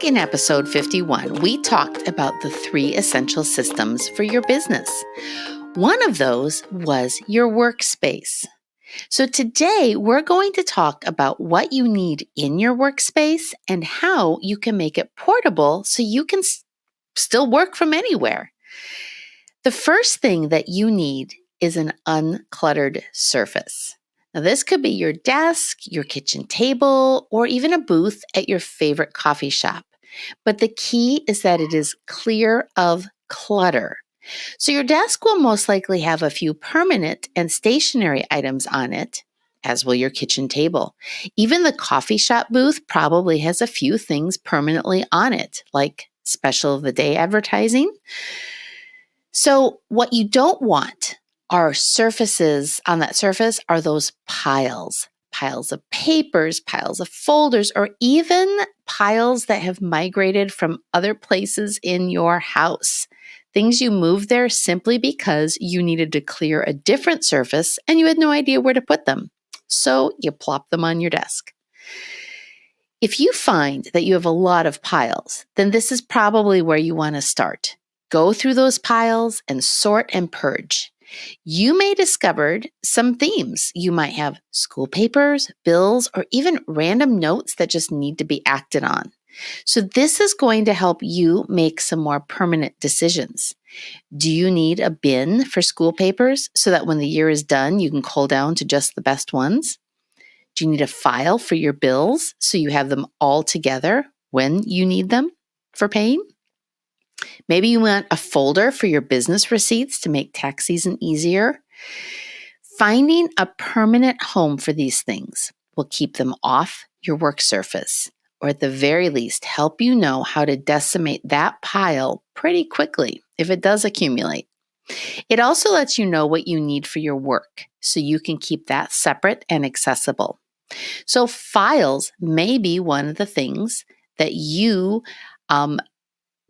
Back in episode 51, we talked about the 3 essential systems for your business. One of those was your workspace. So today we're going to talk about what you need in your workspace and how you can make it portable so you can still work from anywhere. The first thing that you need is an uncluttered surface. Now, this could be your desk, your kitchen table, or even a booth at your favorite coffee shop. But the key is that it is clear of clutter. So your desk will most likely have a few permanent and stationary items on it, as will your kitchen table. Even the coffee shop booth probably has a few things permanently on it, like special of the day advertising. So what you don't want are surfaces on that surface are those piles of papers, piles of folders, or even piles that have migrated from other places in your house. Things you moved there simply because you needed to clear a different surface and you had no idea where to put them. So you plop them on your desk. If you find that you have a lot of piles, then this is probably where you want to start. Go through those piles and sort and purge. You may discover some themes. You might have school papers, bills, or even random notes that just need to be acted on. So this is going to help you make some more permanent decisions. Do you need a bin for school papers so that when the year is done, you can cull down to just the best ones? Do you need a file for your bills so you have them all together when you need them for paying? Maybe you want a folder for your business receipts to make tax season easier. Finding a permanent home for these things will keep them off your work surface, or at the very least, help you know how to decimate that pile pretty quickly if it does accumulate. It also lets you know what you need for your work, so you can keep that separate and accessible. So files may be one of the things that you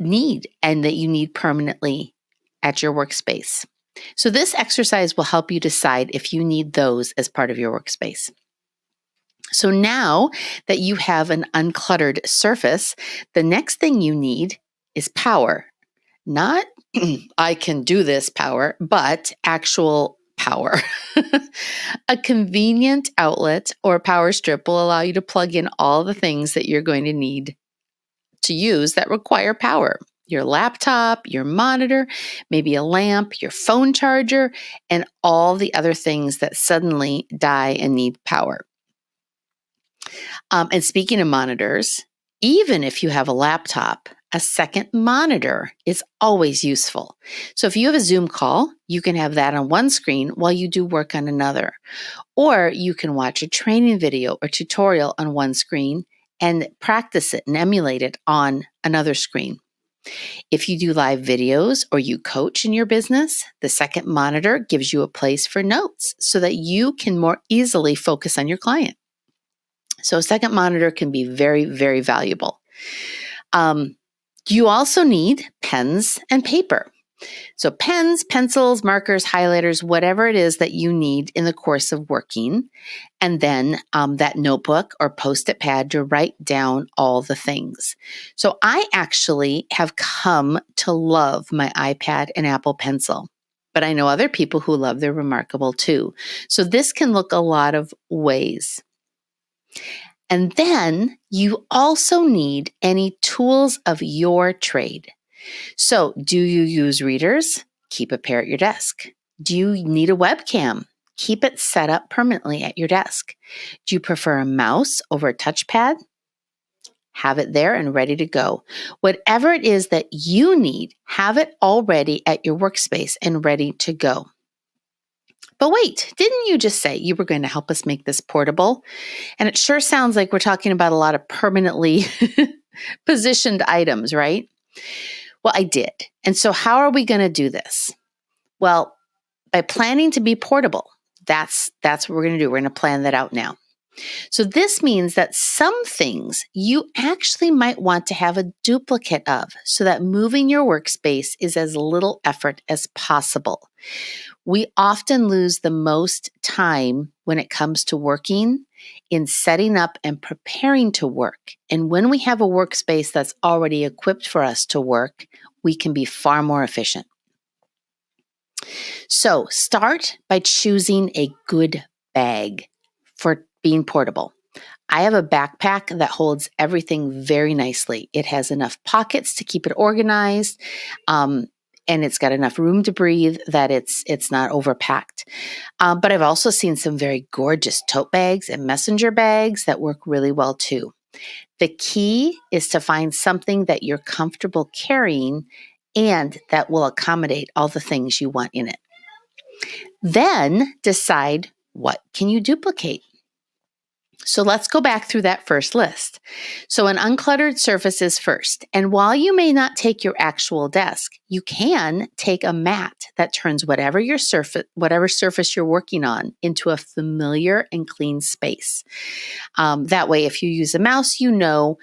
need and that you need permanently at your workspace. So this exercise will help you decide if you need those as part of your workspace. So now that you have an uncluttered surface, the next thing you need is power. Not I can do this power, but actual power. A convenient outlet or power strip will allow you to plug in all the things that you're going to need to use that require power. Your laptop, your monitor, maybe a lamp, your phone charger, and all the other things that suddenly die and need power. And speaking of monitors, even if you have a laptop, a second monitor is always useful. So if you have a Zoom call, you can have that on one screen while you do work on another. Or you can watch a training video or tutorial on one screen and practice it and emulate it on another screen. If you do live videos or you coach in your business, the second monitor gives you a place for notes so that you can more easily focus on your client. So a second monitor can be very, very valuable. You also need pens and paper. So pens, pencils, markers, highlighters, whatever it is that you need in the course of working. And then that notebook or Post-it pad to write down all the things. So I actually have come to love my iPad and Apple Pencil. But I know other people who love their Remarkable too. So this can look a lot of ways. And then you also need any tools of your trade. So do you use readers? Keep a pair at your desk. Do you need a webcam? Keep it set up permanently at your desk. Do you prefer a mouse over a touchpad? Have it there and ready to go. Whatever it is that you need, have it already at your workspace and ready to go. But wait, didn't you just say you were going to help us make this portable? And it sure sounds like we're talking about a lot of permanently positioned items, right? Well, I did. And so how are we going to do this? Well, by planning to be portable, that's what we're going to do. We're going to plan that out now. So this means that some things you actually might want to have a duplicate of so that moving your workspace is as little effort as possible. We often lose the most time when it comes to working in setting up and preparing to work. And when we have a workspace that's already equipped for us to work, we can be far more efficient. So start by choosing a good bag for being portable. I have a backpack that holds everything very nicely. It has enough pockets to keep it organized, and it's got enough room to breathe that it's not overpacked. But I've also seen some very gorgeous tote bags and messenger bags that work really well too. The key is to find something that you're comfortable carrying and that will accommodate all the things you want in it. Then decide, what can you duplicate? So let's go back through that first list. So an uncluttered surface is first. And while you may not take your actual desk, you can take a mat that turns whatever surface you're working on into a familiar and clean space. That way, if you use a mouse, you know,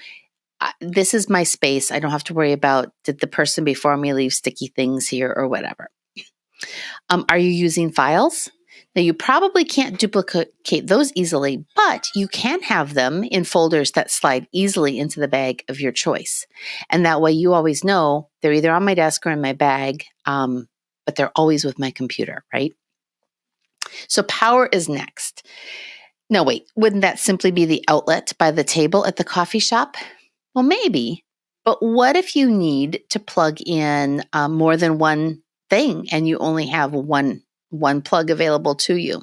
this is my space. I don't have to worry about, did the person before me leave sticky things here or whatever. Are you using files? Now, you probably can't duplicate those easily, but you can have them in folders that slide easily into the bag of your choice. And that way you always know they're either on my desk or in my bag, but they're always with my computer, right? So power is next. No, wait, wouldn't that simply be the outlet by the table at the coffee shop? Well, maybe, but what if you need to plug in more than one thing and you only have one plug available to you?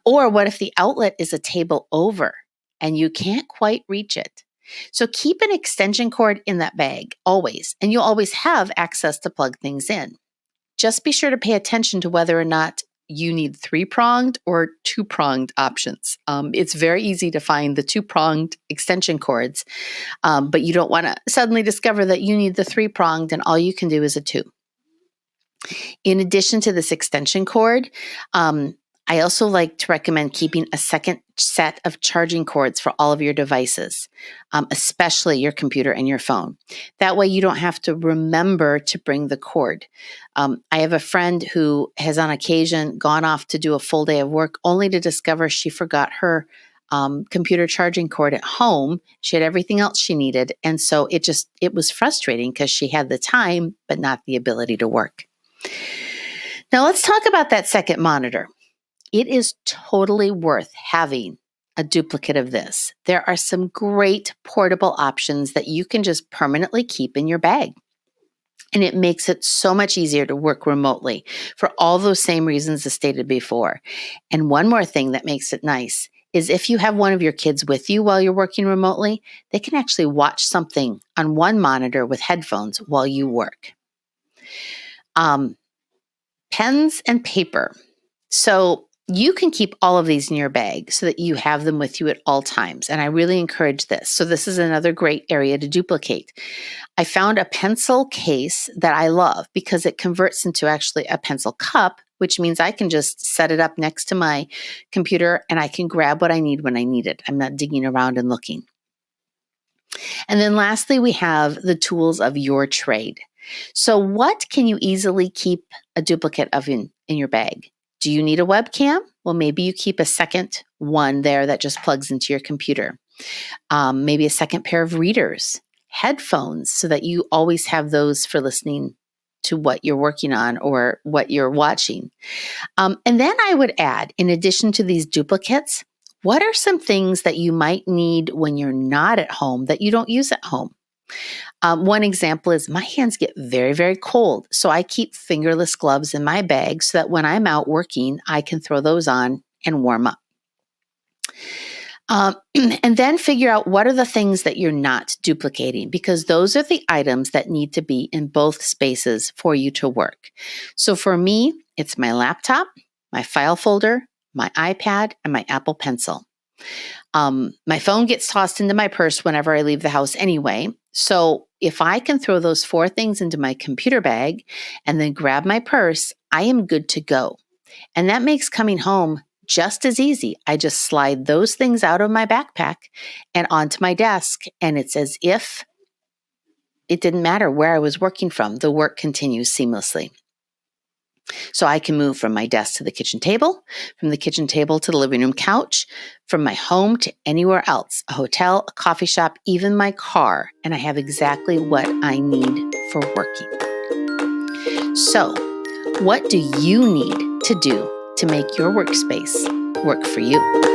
Or what if the outlet is a table over and you can't quite reach it? So keep an extension cord in that bag always, and you'll always have access to plug things in. Just be sure to pay attention to whether or not you need 3-pronged or 2-pronged options. It's very easy to find the 2-pronged extension cords, but you don't want to suddenly discover that you need the 3-pronged and all you can do is a 2. In addition to this extension cord, I also like to recommend keeping a second set of charging cords for all of your devices, especially your computer and your phone. That way you don't have to remember to bring the cord. I have a friend who has on occasion gone off to do a full day of work only to discover she forgot her computer charging cord at home. She had everything else she needed. And so it was frustrating because she had the time, but not the ability to work. Now let's talk about that second monitor. It is totally worth having a duplicate of this. There are some great portable options that you can just permanently keep in your bag. And it makes it so much easier to work remotely for all those same reasons as stated before. And one more thing that makes it nice is if you have one of your kids with you while you're working remotely, they can actually watch something on one monitor with headphones while you work. Pens and paper. So you can keep all of these in your bag so that you have them with you at all times. And I really encourage this. So this is another great area to duplicate. I found a pencil case that I love because it converts into actually a pencil cup, which means I can just set it up next to my computer and I can grab what I need when I need it. I'm not digging around and looking. And then lastly, we have the tools of your trade. So what can you easily keep a duplicate of in your bag? Do you need a webcam? Well, maybe you keep a second one there that just plugs into your computer. Maybe a second pair of readers, headphones, so that you always have those for listening to what you're working on or what you're watching. And then I would add, in addition to these duplicates, what are some things that you might need when you're not at home that you don't use at home? One example is my hands get very, very cold. So I keep fingerless gloves in my bag so that when I'm out working, I can throw those on and warm up. And then figure out what are the things that you're not duplicating, because those are the items that need to be in both spaces for you to work. So for me, it's my laptop, my file folder, my iPad, and my Apple Pencil. My phone gets tossed into my purse whenever I leave the house anyway. So if I can throw those 4 things into my computer bag and then grab my purse, I am good to go. And that makes coming home just as easy. I just slide those things out of my backpack and onto my desk, and it's as if it didn't matter where I was working from. The work continues seamlessly. So I can move from my desk to the kitchen table, from the kitchen table to the living room couch, from my home to anywhere else, a hotel, a coffee shop, even my car, and I have exactly what I need for working. So, what do you need to do to make your workspace work for you?